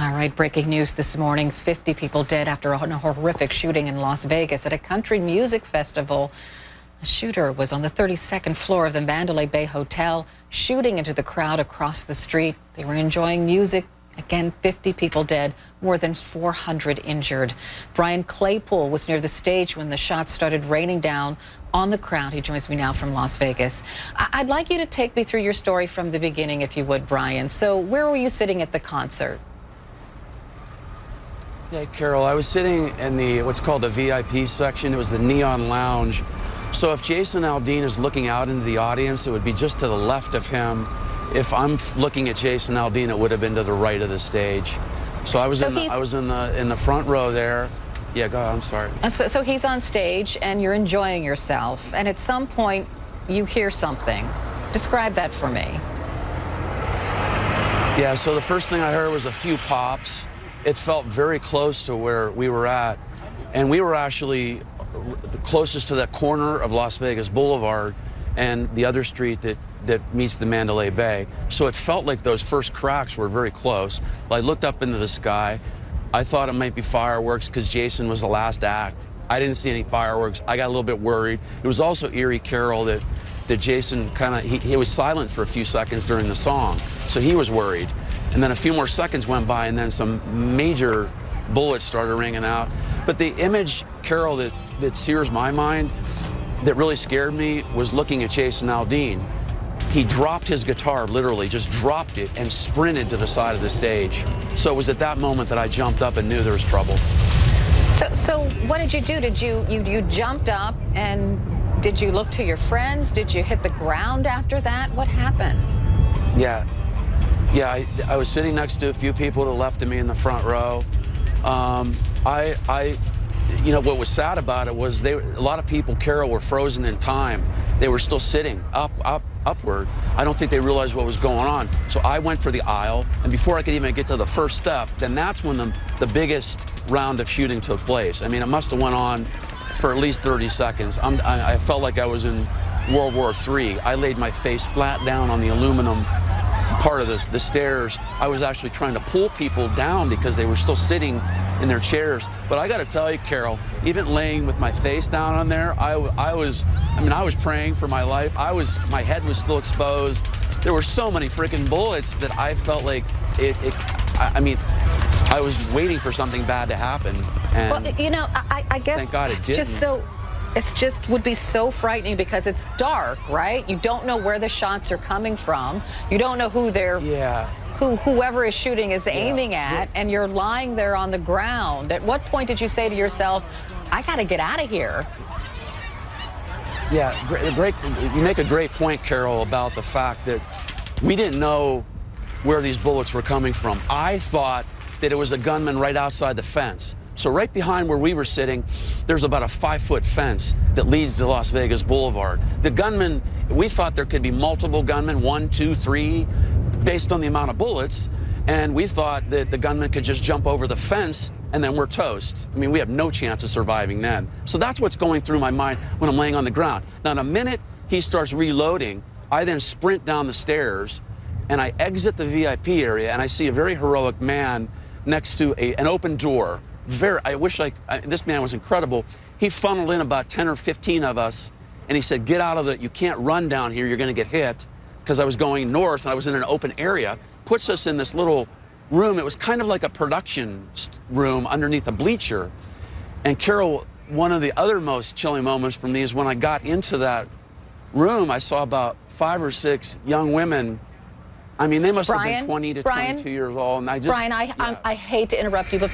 All right, breaking news this morning. 50 people dead after a horrific shooting in Las Vegas at a country music festival. A shooter was on the 32nd floor of the Mandalay Bay Hotel, shooting into the crowd across the street. They were enjoying music. Again, 50 people dead, more than 400 injured. Brian Claypool was near the stage when the shots started raining down on the crowd. He joins me now from Las Vegas. I'd like you to take me through your story from the beginning, if you would, Brian. So where were you sitting at the concert? Yeah, Carol, I was sitting in the what's called the VIP section. It was the Neon Lounge. So if Jason Aldean is looking out into the audience, it would be just to the left of him. If I'm looking at Jason Aldean, it would have been to the right of the stage. So I was in the front row there. Yeah, go ahead, I'm sorry. So he's on stage and you're enjoying yourself, and at some point you hear something. Describe that for me. Yeah, so the first thing I heard was a few pops. It felt very close to where we were at, and we were actually the closest to that corner of Las Vegas Boulevard and the other street that meets the Mandalay Bay. So it felt like those first cracks were very close. I looked up into the sky. I thought it might be fireworks because Jason was the last act. I didn't see any fireworks. I got a little bit worried. It was also eerie, Carol, that Jason he was silent for a few seconds during the song, so he was worried. And then a few more seconds went by, and then some major bullets started ringing out. But the image, Carol, that sears my mind, that really scared me, was looking at Jason Aldean. He dropped his guitar, literally, just dropped it and sprinted to the side of the stage. So it was at that moment that I jumped up and knew there was trouble. So what did you do? Did you jumped up, and did you look to your friends? Did you hit the ground after that? What happened? Yeah, I was sitting next to a few people to the left of me in the front row. You know, what was sad about it was a lot of people, Carol, were frozen in time. They were still sitting upward. I don't think they realized what was going on. So I went for the aisle, and before I could even get to the first step, then that's when the biggest round of shooting took place. I mean, it must have went on for at least 30 seconds. I felt like I was in World War III. I laid my face flat down on the aluminum part of the stairs. I was actually trying to pull people down because they were still sitting in their chairs. But I got to tell you, Carol, even laying with my face down on there, I was praying for my life. My head was still exposed. There were so many freaking bullets that I felt like I was waiting for something bad to happen. And well, you know, I guess thank God it didn't. It's just would be so frightening because it's dark, right? You don't know where the shots are coming from. You don't know who whoever is shooting is aiming at, and you're lying there on the ground. At what point did you say to yourself, I got to get out of here? Yeah, you make a great point, Carol, about the fact that we didn't know where these bullets were coming from. I thought that it was a gunman right outside the fence. So right behind where we were sitting, there's about a 5-foot fence that leads to Las Vegas Boulevard. The gunman, we thought there could be multiple gunmen, 1, 2, 3, based on the amount of bullets. And we thought that the gunman could just jump over the fence and then we're toast. I mean, we have no chance of surviving then. So that's what's going through my mind when I'm laying on the ground. Now, in a minute he starts reloading, I then sprint down the stairs and I exit the VIP area, and I see a very heroic man next to an open door. This man was incredible. He funneled in about 10 or 15 of us, and he said, get out of you can't run down here, you're gonna get hit. Because I was going north and I was in an open area. Puts us in this little room. It was kind of like a production room underneath a bleacher. And Carol, one of the other most chilling moments for me is when I got into that room, I saw about 5 or 6 young women. I mean, they must have been 20 to 22 years old. And Brian, I hate to interrupt you, but